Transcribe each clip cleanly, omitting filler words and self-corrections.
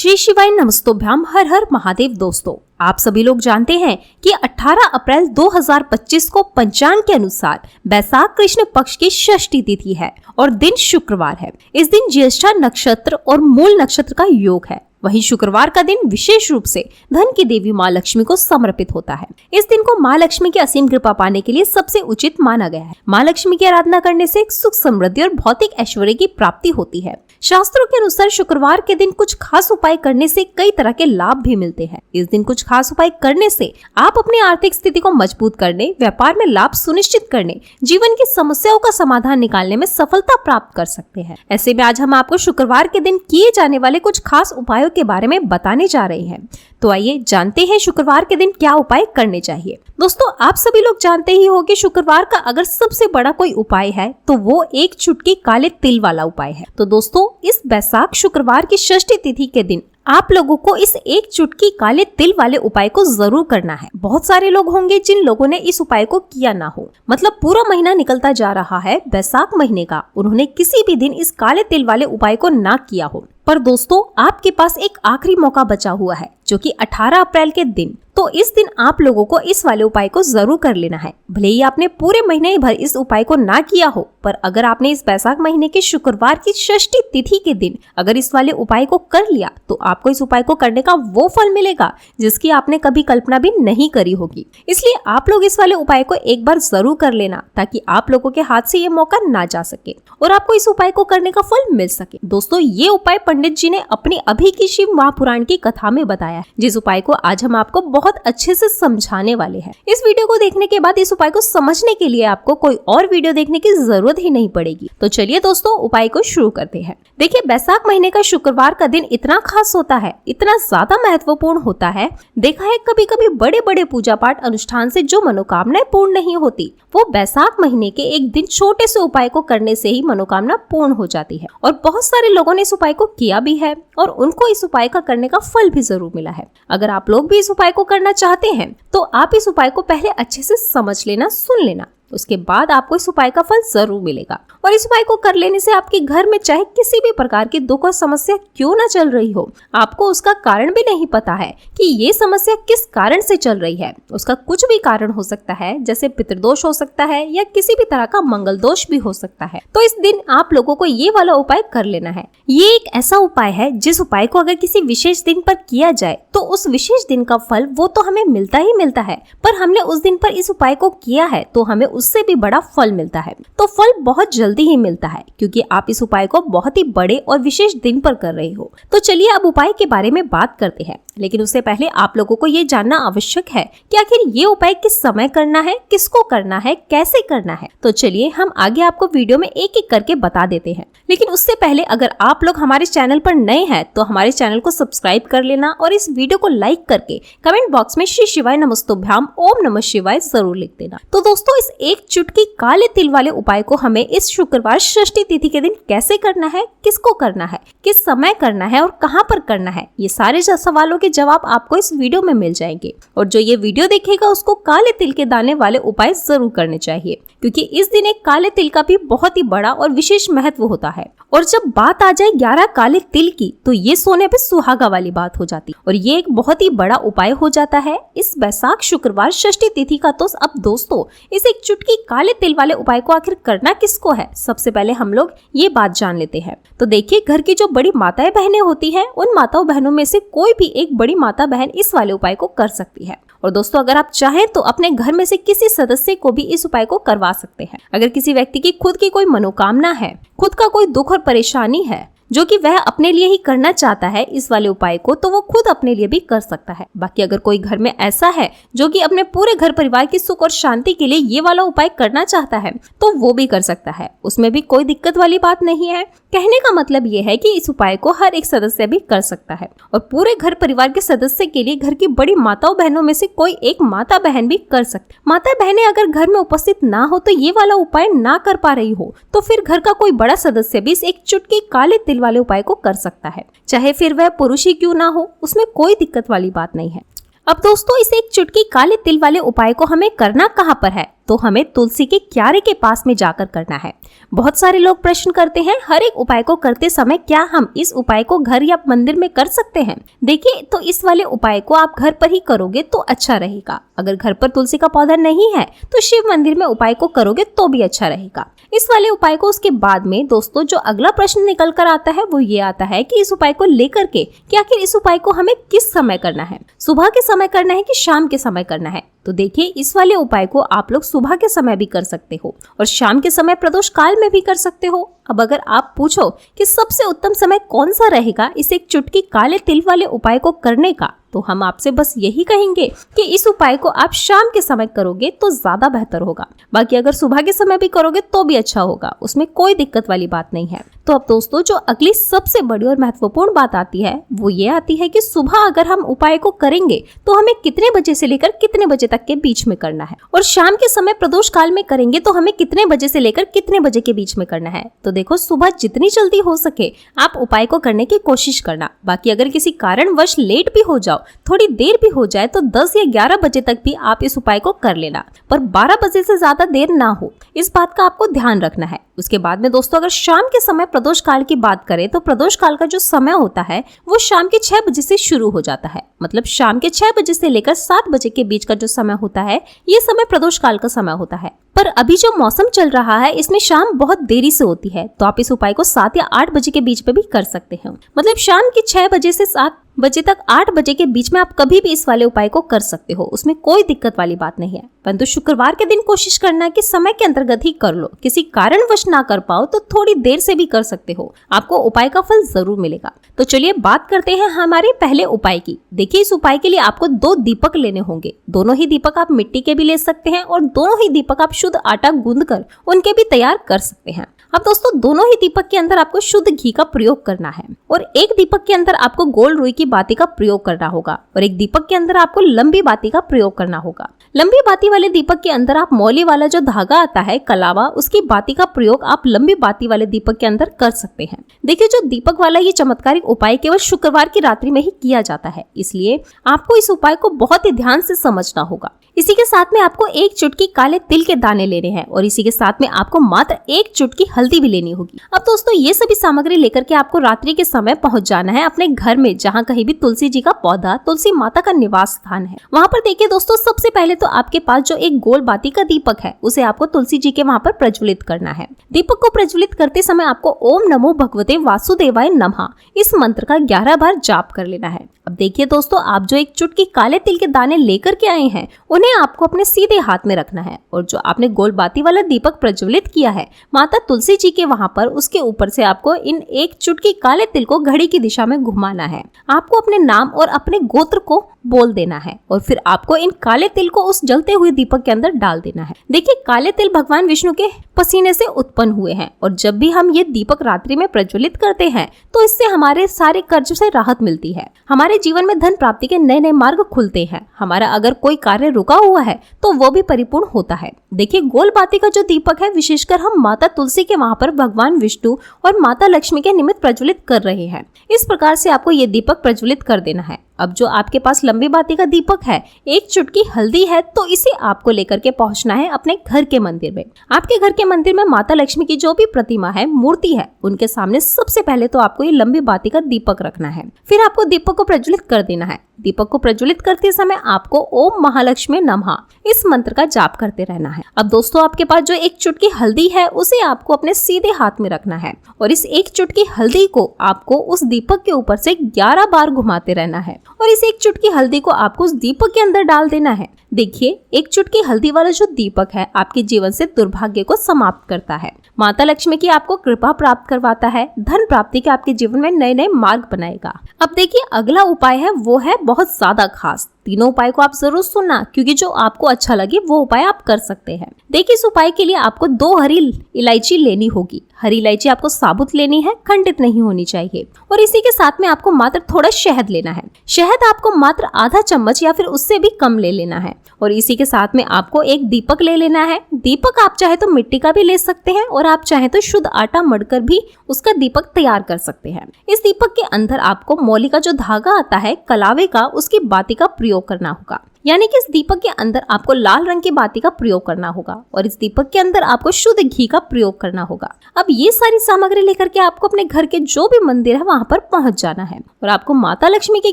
श्री शिवाय नमस्तोभ्याम हर हर महादेव। दोस्तों, आप सभी लोग जानते हैं कि 18 अप्रैल 2025 को पंचांग के अनुसार बैसाख कृष्ण पक्ष की षष्ठी तिथि है और दिन शुक्रवार है। इस दिन ज्येष्ठा नक्षत्र और मूल नक्षत्र का योग है। वहीं शुक्रवार का दिन विशेष रूप से धन की देवी माँ लक्ष्मी को समर्पित होता है। इस दिन को माँ लक्ष्मी की असीम कृपा पाने के लिए सबसे उचित माना गया है। माँ लक्ष्मी की आराधना करने से सुख समृद्धि और भौतिक ऐश्वर्य की प्राप्ति होती है। शास्त्रों के अनुसार शुक्रवार के दिन कुछ खास उपाय करने से कई तरह के लाभ भी मिलते हैं। इस दिन कुछ खास उपाय करने से आप अपनी आर्थिक स्थिति को मजबूत करने, व्यापार में लाभ सुनिश्चित करने, जीवन की समस्याओं का समाधान निकालने में सफलता प्राप्त कर सकते हैं। ऐसे में आज हम आपको शुक्रवार के दिन किए जाने वाले कुछ खास उपायों के बारे में बताने जा रहे हैं। तो आइए जानते हैं शुक्रवार के दिन क्या उपाय करने चाहिए। दोस्तों, आप सभी लोग जानते ही हो कि शुक्रवार का अगर सबसे बड़ा कोई उपाय है तो वो एक चुटकी काले तिल वाला उपाय है। तो दोस्तों, इस बैसाख शुक्रवार की षष्ठी तिथि के दिन आप लोगों को इस एक चुटकी काले तिल वाले उपाय को जरूर करना है। बहुत सारे लोग होंगे जिन लोगों ने इस उपाय को किया ना हो, मतलब पूरा महीना निकलता जा रहा है बैसाख महीने का, उन्होंने किसी भी दिन इस काले तिल वाले उपाय को ना किया हो। पर दोस्तों, आपके पास एक आखिरी मौका बचा हुआ है जो कि 18 अप्रैल के दिन। तो इस दिन आप लोगों को इस वाले उपाय को जरूर कर लेना है। भले ही आपने पूरे महीने भर इस उपाय को ना किया हो, पर अगर आपने इस बैसाख महीने के शुक्रवार की षष्ठी तिथि के दिन अगर इस वाले उपाय को कर लिया तो आपको इस उपाय को करने का वो फल मिलेगा जिसकी आपने कभी कल्पना भी नहीं करी होगी। इसलिए आप लोग इस वाले उपाय को एक बार जरूर कर लेना ताकि आप लोगों के हाथ से ये मौका ना जा सके और आपको इस उपाय को करने का फल मिल सके। दोस्तों, ये उपाय पंडित जी ने अपनी अभी की शिव महापुराण की कथा में बताया, जिस उपाय को आज हम आपको बहुत अच्छे से समझाने वाले हैं। इस वीडियो को देखने के बाद इस उपाय को समझने के लिए आपको कोई और वीडियो देखने की जरूरत ही नहीं पड़ेगी। तो चलिए दोस्तों, उपाय को शुरू करते हैं। देखिए, बैसाख महीने का शुक्रवार का दिन इतना खास होता है, इतना ज्यादा महत्वपूर्ण होता है। देखा है कभी कभी बड़े बड़े पूजा पाठ अनुष्ठान से जो मनोकामनाएं पूर्ण नहीं होती, वो बैसाख महीने के एक दिन छोटे से उपाय को करने से ही मनोकामना पूर्ण हो जाती है। और बहुत सारे लोगों ने इस उपाय को किया भी है और उनको इस उपाय का करने का फल भी जरूर मिला है। अगर आप लोग भी इस उपाय को करना चाहते हैं तो आप इस उपाय को पहले अच्छे से समझ लेना, सुन लेना, उसके बाद आपको इस उपाय का फल जरूर मिलेगा। और इस उपाय को कर लेने से आपके घर में चाहे किसी भी प्रकार की दुख और समस्या क्यों ना चल रही हो, आपको उसका कारण भी नहीं पता है कि ये समस्या किस कारण से चल रही है। उसका कुछ भी कारण हो सकता है, जैसे पितृदोष हो सकता है या किसी भी तरह का मंगल दोष भी हो सकता है। तो इस दिन आप लोगों को ये वाला उपाय कर लेना है। ये एक ऐसा उपाय है जिस उपाय को अगर किसी विशेष दिन पर किया जाए तो उस विशेष दिन का फल वो तो हमें मिलता ही मिलता है, पर हमने उस दिन पर इस उपाय को किया है तो हमें उससे भी बड़ा फल मिलता है। तो फल बहुत जल्दी ही मिलता है क्योंकि आप इस उपाय को बहुत ही बड़े और विशेष दिन पर कर रहे हो। तो चलिए अब उपाय के बारे में बात करते हैं, लेकिन उससे पहले आप लोगों को ये जानना आवश्यक है कि आखिर ये उपाय किस समय करना है, किसको करना है, कैसे करना है। तो चलिए हम आगे आपको वीडियो में एक एक करके बता देते हैं। लेकिन उससे पहले अगर आप लोग हमारे चैनल पर नए हैं तो हमारे चैनल को सब्सक्राइब कर लेना और इस वीडियो को लाइक करके कमेंट बॉक्स में श्री शिवाय नमस्तोभ्याम ओम नमः शिवाय जरूर लिख देना। तो दोस्तों, इस एक चुटकी काले तिल वाले उपाय को हमें इस शुक्रवार षष्ठी तिथि के दिन कैसे करना है, किसको करना है, किस समय करना है और कहां पर करना है, ये सारे सवालों के जवाब आपको इस वीडियो में मिल जाएंगे। और जो ये वीडियो देखेगा उसको काले तिल के दाने वाले उपाय जरूर करने चाहिए, क्योंकि इस दिन एक काले तिल का भी बहुत ही बड़ा और विशेष महत्व होता है। और जब बात आ जाए 11 काले तिल की तो ये सोने पे सुहागा वाली बात हो जाती और ये एक बहुत ही बड़ा उपाय हो जाता है इस बैसाख शुक्रवार षष्ठी तिथि का। तो अब दोस्तों, इस एक चुटकी काले तिल वाले उपाय को आखिर करना किसको है, सबसे पहले हम लोग ये बात जान लेते हैं। तो देखिए, घर की जो बड़ी माताएं बहनें होती हैं, उन माताओं बहनों में से कोई भी एक बड़ी माता बहन इस वाले उपाय को कर सकती है। और दोस्तों, अगर आप चाहें तो अपने घर में से किसी सदस्य को भी इस उपाय को करवा सकते हैं। अगर किसी व्यक्ति की खुद की कोई मनोकामना है, खुद का कोई दुख और परेशानी है जो कि वह अपने लिए ही करना चाहता है इस वाले उपाय को, तो वो खुद अपने लिए भी कर सकता है। बाकी अगर कोई घर में ऐसा है जो कि अपने पूरे घर परिवार की सुख और शांति के लिए ये वाला उपाय करना चाहता है तो वो भी कर सकता है, उसमें भी कोई दिक्कत वाली बात नहीं है। कहने का मतलब ये है कि इस उपाय को हर एक सदस्य भी कर सकता है और पूरे घर परिवार के सदस्य के लिए घर की बड़ी माताओं बहनों में से कोई एक माता बहन भी कर सकती। माता बहनें अगर घर में उपस्थित ना हो तो ये वाला उपाय ना कर पा रही हो तो फिर घर का कोई बड़ा सदस्य भी इस एक चुटकी काले तिल वाले उपाय को कर सकता है, चाहे फिर वह पुरुष ही क्यों ना हो, उसमें कोई दिक्कत वाली बात नहीं है। अब दोस्तों, इस एक चुटकी काले तिल वाले उपाय को हमें करना कहाँ पर है, तो हमें तुलसी के क्यारे के पास में जाकर करना है। बहुत सारे लोग प्रश्न करते हैं, हर एक उपाय को करते समय क्या हम इस उपाय को घर या मंदिर में कर सकते हैं? देखिए, तो इस वाले उपाय को आप घर पर ही करोगे तो अच्छा रहेगा। अगर घर पर तुलसी का पौधा नहीं है तो शिव मंदिर में उपाय को करोगे तो भी अच्छा रहेगा। इस वाले उपाय को उसके बाद में दोस्तों जो अगला प्रश्न निकल कर आता है वो ये आता है कि इस उपाय को लेकर के कि आखिर इस उपाय को हमें किस समय करना है, सुबह के समय करना है कि शाम के समय करना है? तो देखिए, इस वाले उपाय को आप लोग सुबह के समय भी कर सकते हो और शाम के समय प्रदोष काल में भी कर सकते हो। अब अगर आप पूछो कि सबसे उत्तम समय कौन सा रहेगा इस एक चुटकी काले तिल वाले उपाय को करने का, तो हम आपसे बस यही कहेंगे कि इस उपाय को आप शाम के समय करोगे तो ज्यादा बेहतर होगा। बाकी अगर सुबह के समय भी करोगे तो भी अच्छा होगा, उसमें कोई दिक्कत वाली बात नहीं है। तो अब दोस्तों जो अगली सबसे बड़ी और महत्वपूर्ण बात आती है वो ये आती है कि सुबह अगर हम उपाय को करेंगे तो हमें कितने बजे से लेकर कितने बजे तक के बीच में करना है, और शाम के समय प्रदोष काल में करेंगे तो हमें कितने बजे से लेकर कितने बजे के बीच में करना है। तो देखो, सुबह जितनी जल्दी हो सके आप उपाय को करने की कोशिश करना। बाकी अगर किसी कारणवश लेट भी हो जाओ, थोड़ी देर भी हो जाए, तो 10 या 11 बजे तक भी आप इस उपाय को कर लेना, पर 12 बजे से ज्यादा देर ना हो, इस बात का आपको ध्यान रखना है। उसके बाद में दोस्तों अगर शाम के समय प्रदोष काल की बात करें तो प्रदोष काल का जो समय होता है वो शाम के 6 बजे से शुरू हो जाता है। मतलब शाम के 6 बजे से लेकर 7 बजे के बीच का जो समय होता है ये समय प्रदोष काल का समय होता है। पर अभी जो मौसम चल रहा है इसमें शाम बहुत देरी से होती है, तो आप इस उपाय को 7 या 8 बजे के बीच में भी कर सकते हैं। मतलब शाम के 6 बजे से 7 बजे तक 8 बजे के बीच में आप कभी भी इस वाले उपाय को कर सकते हो, उसमें कोई दिक्कत वाली बात नहीं है। परंतु शुक्रवार के दिन कोशिश करना है कि समय के अंतर्गत ही कर लो। किसी कारणवश ना कर पाओ तो थोड़ी देर से भी कर सकते हो, आपको उपाय का फल जरूर मिलेगा। तो चलिए बात करते हैं हमारे पहले उपाय की। देखिए, इस उपाय के लिए आपको 2 दीपक लेने होंगे। दोनों ही दीपक आप मिट्टी के भी ले सकते हैं और दोनों ही दीपक आप शुद्ध आटा गूंद कर उनके भी तैयार कर सकते हैं। अब दोस्तों दोनों ही दीपक के अंदर आपको शुद्ध घी का प्रयोग करना है और एक दीपक के अंदर आपको गोल रुई की बाती का प्रयोग करना होगा और एक दीपक के अंदर आपको लंबी बाती का प्रयोग करना होगा। लंबी बाती वाले दीपक के अंदर आप मौली वाला जो धागा आता है कलावा, उसकी बाती का प्रयोग आप लंबी बाती वाले दीपक के अंदर कर सकते हैं। देखिए, जो दीपक वाला ये चमत्कारिक उपाय केवल शुक्रवार की रात्रि में ही किया जाता है, इसलिए आपको इस उपाय को बहुत ही ध्यान से समझना होगा। इसी के साथ में आपको 1 चुटकी काले तिल के दाने लेने हैं और इसी के साथ में आपको मात्र 1 चुटकी हल्दी भी लेनी होगी। अब दोस्तों ये सभी सामग्री लेकर के आपको रात्रि के समय पहुंच जाना है अपने घर में, जहां कहीं भी तुलसी जी का पौधा, तुलसी माता का निवास स्थान है, वहां पर देखिए दोस्तों सबसे पहले तो आपके पास जो एक गोल बाती का दीपक है उसे आपको तुलसी जी के वहां पर प्रज्वलित करना है। दीपक को प्रज्वलित करते समय आपको ओम नमो भगवते वासुदेवाय नमः इस मंत्र का 11 बार जाप कर लेना है। अब देखिए दोस्तों, आप जो 1 चुटकी काले तिल के दाने लेकर के आए हैं उन्हें आपको अपने सीधे हाथ में रखना है और जो आपने गोल बाती वाला दीपक प्रज्वलित किया है माता तुलसी जी के वहां पर, उसके ऊपर से आपको इन 1 चुटकी काले तिल को घड़ी की दिशा में घुमाना है। आपको अपने नाम और अपने गोत्र को बोल देना है और फिर आपको इन काले तिल को उस जलते हुए दीपक के अंदर डाल देना है। देखिए, काले तिल भगवान विष्णु के पसीने से उत्पन्न हुए हैं और जब भी हम ये दीपक रात्रि में प्रज्वलित करते हैं तो इससे हमारे सारे कर्ज से राहत मिलती है, हमारे जीवन में धन प्राप्ति के नए नए मार्ग खुलते हैं, हमारा अगर कोई कार्य रुका हुआ है तो वो भी परिपूर्ण होता है। देखिए, गोल बाती का जो दीपक है विशेषकर हम माता तुलसी के वहां पर भगवान विष्णु और माता लक्ष्मी के निमित्त प्रज्वलित कर रहे हैं। इस प्रकार से आपको ये दीपक प्रज्वलित कर देना है। अब जो आपके पास लंबी बाती का दीपक है, 1 चुटकी हल्दी है, तो इसे आपको लेकर के पहुंचना है अपने घर के मंदिर में। आपके घर के मंदिर में माता लक्ष्मी की जो भी प्रतिमा है, मूर्ति है, उनके सामने सबसे पहले तो आपको ये लंबी बाती का दीपक रखना है। फिर आपको दीपक को प्रज्वलित कर देना है। दीपक को प्रज्वलित करते समय आपको ओम महालक्ष्मी नमः इस मंत्र का जाप करते रहना है। अब दोस्तों आपके पास जो 1 चुटकी हल्दी है उसे आपको अपने सीधे हाथ में रखना है और इस 1 चुटकी हल्दी को आपको उस दीपक के ऊपर से 11 बार घुमाते रहना है और इस 1 चुटकी हल्दी को आपको उस दीपक के अंदर डाल देना है। देखिए, 1 चुटकी हल्दी वाला जो दीपक है आपके जीवन से दुर्भाग्य को समाप्त करता है, माता लक्ष्मी की आपको कृपा प्राप्त करवाता है, धन प्राप्ति के आपके जीवन में नए नए मार्ग बनाएगा। अब देखिए, अगला उपाय है वो है बहुत ज्यादा खास। तीनों उपाय को आप जरूर सुनना, क्योंकि जो आपको अच्छा लगे वो उपाय आप कर सकते हैं। देखिए, इस उपाय के लिए आपको 2 हरी इलायची लेनी होगी। हरी इलायची आपको साबुत लेनी है, खंडित नहीं होनी चाहिए। और इसी के साथ में आपको मात्र थोड़ा शहद लेना है। शहद आपको मात्र आधा चम्मच या फिर उससे भी कम ले लेना है। और इसी के साथ में आपको एक दीपक ले लेना है। दीपक आप चाहे तो मिट्टी का भी ले सकते हैं और आप चाहे तो शुद्ध आटा मढ़कर भी उसका दीपक तैयार कर सकते हैं। इस दीपक के अंदर आपको मौली का जो धागा आता है कलावे का, उसकी बाती का प्रयोग प्रयोग करना होगा। यानी कि इस दीपक के अंदर आपको लाल रंग की बाती का प्रयोग करना होगा और इस दीपक के अंदर आपको शुद्ध घी का प्रयोग करना होगा। अब ये सारी सामग्री लेकर के आपको अपने घर के जो भी मंदिर है वहां पर पहुंच जाना है और आपको माता लक्ष्मी के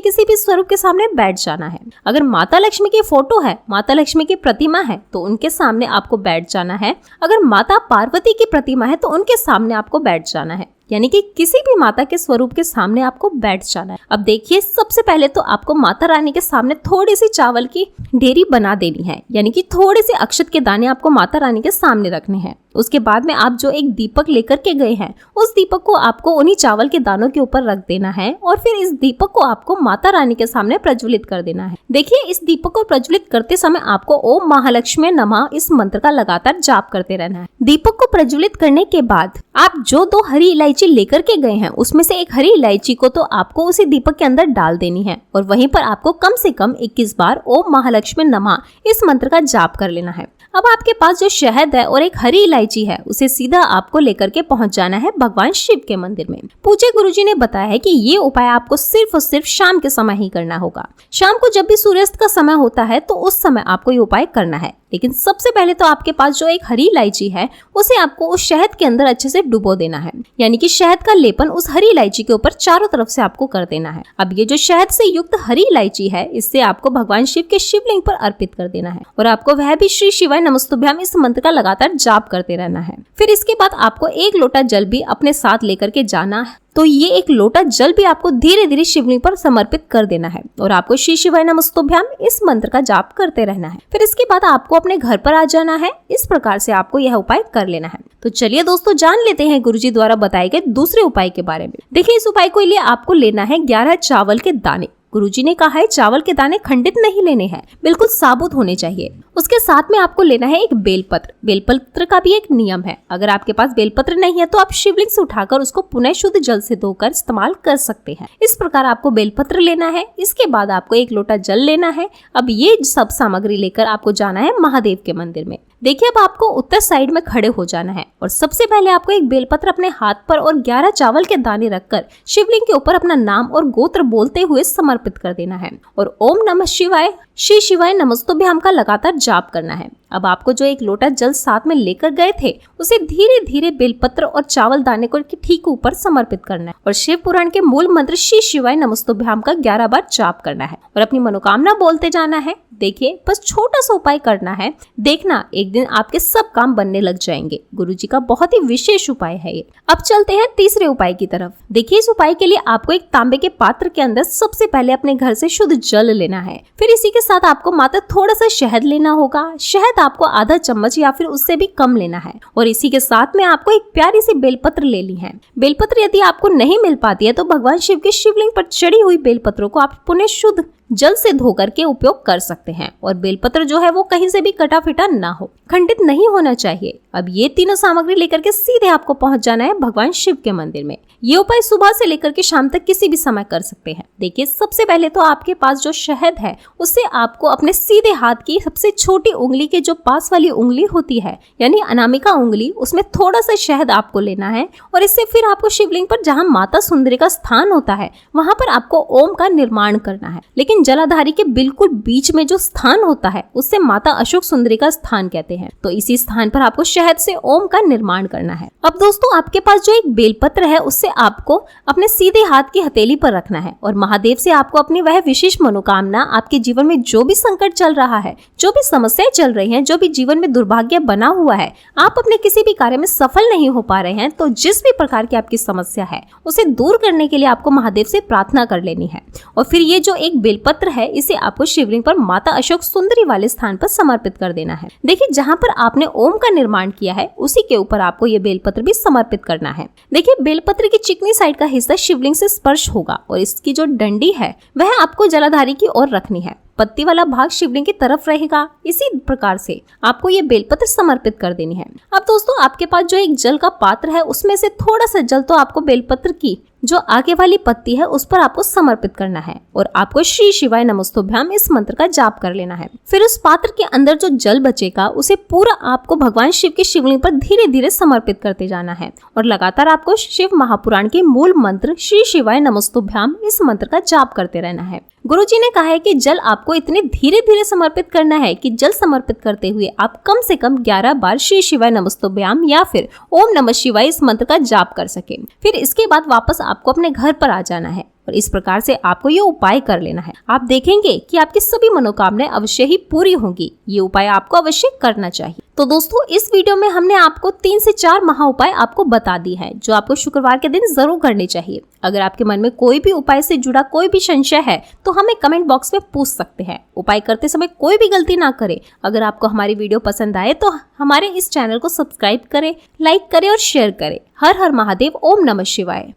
किसी भी स्वरूप के सामने बैठ जाना है। अगर माता लक्ष्मी की फोटो है, माता लक्ष्मी की प्रतिमा है तो उनके सामने आपको बैठ जाना है। अगर माता पार्वती की प्रतिमा है तो उनके सामने आपको बैठ जाना है। यानी कि किसी भी माता के स्वरूप के सामने आपको बैठ जाना है। अब देखिए, सबसे पहले तो आपको माता रानी के सामने थोड़ी सी चावल की ढेरी बना देनी है, यानी कि थोड़े से अक्षत के दाने आपको माता रानी के सामने रखने हैं। उसके बाद में आप जो एक दीपक लेकर के गए हैं उस दीपक को आपको उन्हीं चावल के दानों के ऊपर रख देना है और फिर इस दीपक को आपको माता रानी के सामने प्रज्वलित कर देना है। देखिए, इस दीपक को प्रज्वलित करते समय आपको ओम महालक्ष्मी नमः इस मंत्र का लगातार जाप करते रहना है। दीपक को प्रज्वलित करने के बाद आप जो 2 हरी इलायची लेकर के गए हैं उसमें से एक हरी इलायची को तो आपको उसी दीपक के अंदर डाल देनी है और वहीं पर आपको कम से कम 21 बार ओम महालक्ष्मी नमः इस मंत्र का जाप कर लेना है। अब आपके पास जो शहद है और एक हरी इलायची है उसे सीधा आपको लेकर के पहुंच जाना है भगवान शिव के मंदिर में। पूज्य गुरुजी ने बताया है कि ये उपाय आपको सिर्फ और सिर्फ शाम के समय ही करना होगा। शाम को जब भी सूर्यास्त का समय होता है तो उस समय आपको ये उपाय करना है। लेकिन सबसे पहले तो आपके पास जो एक हरी इलायची है उसे आपको उस शहद के अंदर अच्छे से डुबो देना है, यानी कि शहद का लेपन उस हरी इलायची के ऊपर चारों तरफ से आपको कर देना है। अब ये जो शहद से युक्त हरी इलायची है इससे आपको भगवान शिव के शिवलिंग पर अर्पित कर देना है और आपको वह भी श्री शिवाय नमस्तुभ्याम इस मंत्र का लगातार जाप करते रहना है। फिर इसके बाद आपको 1 लोटा जल भी अपने साथ लेकर के जाना है। तो ये 1 लोटा जल भी आपको धीरे धीरे शिवलिंग पर समर्पित कर देना है और आपको श्री शिवाय नमस्तुभ्याम इस मंत्र का जाप करते रहना है। फिर इसके बाद आपको अपने घर पर आ जाना है। इस प्रकार से आपको यह उपाय कर लेना है। तो चलिए दोस्तों, जान लेते हैं गुरुजी द्वारा बताए गए दूसरे उपाय के बारे में। देखिए, इस उपाय के लिए आपको लेना है 11 चावल के दाने। गुरुजी ने कहा है चावल के दाने खंडित नहीं लेने हैं, बिल्कुल साबुत होने चाहिए। उसके साथ में आपको लेना है एक बेलपत्र। बेलपत्र का भी एक नियम है, अगर आपके पास बेलपत्र नहीं है तो आप शिवलिंग से उठाकर उसको पुनः शुद्ध जल से धोकर इस्तेमाल कर सकते हैं। इस प्रकार आपको बेलपत्र लेना है। इसके बाद आपको 1 लोटा जल लेना है। अब ये सब सामग्री लेकर आपको जाना है महादेव के मंदिर में। देखिए, अब आपको उत्तर साइड में खड़े हो जाना है और सबसे पहले आपको एक बेलपत्र अपने हाथ पर और 11 चावल के दाने रखकर शिवलिंग के ऊपर अपना नाम और गोत्र बोलते हुए समर्पित कर देना है और ओम नमः शिवाय श्री शिवाय नमस्तुभ्याम का लगातार जाप करना है। अब आपको जो 1 लोटा जल साथ में लेकर गए थे उसे धीरे धीरे बेलपत्र और चावल दाने को ठीक ऊपर समर्पित करना है और शिव पुराण के मूल मंत्र श्री शिवाय नमस्तुभ्याम का 11 बार जाप करना है और अपनी मनोकामना बोलते जाना है। देखिए, बस छोटा सा उपाय करना है, देखना एक दिन आपके सब काम बनने लग जाएंगे। गुरुजी का बहुत ही विशेष उपाय है ये। अब चलते हैं तीसरे उपाय की तरफ। देखिए, इस उपाय के लिए आपको एक तांबे के पात्र के अंदर सबसे पहले अपने घर से शुद्ध जल लेना है। फिर इसी के साथ आपको मात्र थोड़ा सा शहद लेना होगा। शहद आपको आधा चम्मच या फिर उससे भी कम लेना है और इसी के साथ में आपको एक प्यारी सी बेलपत्र लेनी है। बेलपत्र यदि आपको नहीं मिल पाती है तो भगवान शिव के शिवलिंग पर चढ़ी हुई बेलपत्रों को आप पुनः शुद्ध जल से धोकर के उपयोग कर सकते हैं और बेलपत्र जो है वो कहीं से भी कटा फिटा ना हो, खंडित नहीं होना चाहिए। अब ये तीनों सामग्री लेकर के सीधे आपको पहुंच जाना है भगवान शिव के मंदिर में। ये उपाय सुबह से लेकर के शाम तक किसी भी समय कर सकते हैं। देखिए, सबसे पहले तो आपके पास जो शहद है उससे आपको अपने सीधे हाथ की सबसे छोटी उंगली के जो पास वाली उंगली होती है यानी अनामिका उंगली, उसमें थोड़ा सा शहद आपको लेना है और इससे फिर आपको शिवलिंग पर जहाँ माता सुंदरी का स्थान होता है वहां पर आपको ओम का निर्माण करना है। लेकिन जलाधारी के बिल्कुल बीच में जो स्थान होता है उससे माता अशोक सुंदरी का स्थान कहते हैं। तो इसी स्थान पर आपको शहद से ओम का निर्माण करना है। अब दोस्तों, आपके पास जो एक बेलपत्र है उससे आपको अपने सीधे हाथ की हथेली पर रखना है और महादेव से आपको अपनी वह विशेष मनोकामना, आपके जीवन में जो भी संकट चल रहा है, जो भी समस्याएं चल रही हैं, जो भी जीवन में दुर्भाग्य बना हुआ है, आप अपने किसी भी कार्य में सफल नहीं हो पा रहे हैं, तो जिस भी प्रकार की आपकी समस्या है उसे दूर करने के लिए आपको महादेव से प्रार्थना कर लेनी है और फिर ये जो एक बेलपत्र है इसे आपको शिवलिंग पर माता अशोक सुंदरी वाले स्थान पर समर्पित कर देना है। देखिए, जहाँ पर आपने ओम का निर्माण किया है उसी के ऊपर आपको ये बेलपत्र भी समर्पित करना है। देखिए, बेलपत्र की चिकनी साइड का हिस्सा शिवलिंग से स्पर्श होगा और इसकी जो डंडी है वह आपको जलाधारी की ओर रखनी है। पत्ती वाला भाग शिवलिंग की तरफ रहेगा। इसी प्रकार से आपको ये बेलपत्र समर्पित कर देनी है। अब दोस्तों, आपके पास जो एक जल का पात्र है उसमें से थोड़ा सा जल तो आपको बेलपत्र की जो आगे वाली पत्ती है उस पर आपको समर्पित करना है और आपको श्री शिवाय नमस्तुभ्याम इस मंत्र का जाप कर लेना है। फिर उस पात्र के अंदर जो जल बचेगा उसे पूरा आपको भगवान शिव के शिवलिंग पर धीरे धीरे समर्पित करते जाना है और लगातार आपको शिव महापुराण के मूल मंत्र श्री शिवाय नमस्तुभ्याम इस मंत्र का जाप करते रहना है। गुरुजी ने कहा है कि जल आपको इतने धीरे धीरे समर्पित करना है कि जल समर्पित करते हुए आप कम से कम 11 बार श्री शिवाय नमस्तुभ्याम या फिर ओम नमः शिवाय इस मंत्र का जाप कर सके। फिर इसके बाद वापस आपको अपने घर पर आ जाना है और इस प्रकार से आपको ये उपाय कर लेना है। आप देखेंगे कि आपकी सभी मनोकामनाएं अवश्य ही पूरी होंगी। ये उपाय आपको अवश्य करना चाहिए। तो दोस्तों, इस वीडियो में हमने आपको 3 से 4 महा उपाय आपको बता दी है जो आपको शुक्रवार के दिन जरूर करने चाहिए। अगर आपके मन में कोई भी उपाय से जुड़ा कोई भी संशय है तो हमें कमेंट बॉक्स में पूछ सकते हैं। उपाय करते समय कोई भी गलती ना करें। अगर आपको हमारी वीडियो पसंद आए तो हमारे इस चैनल को सब्सक्राइब करें, लाइक करें और शेयर करें। हर हर महादेव, ओम नमः शिवाय।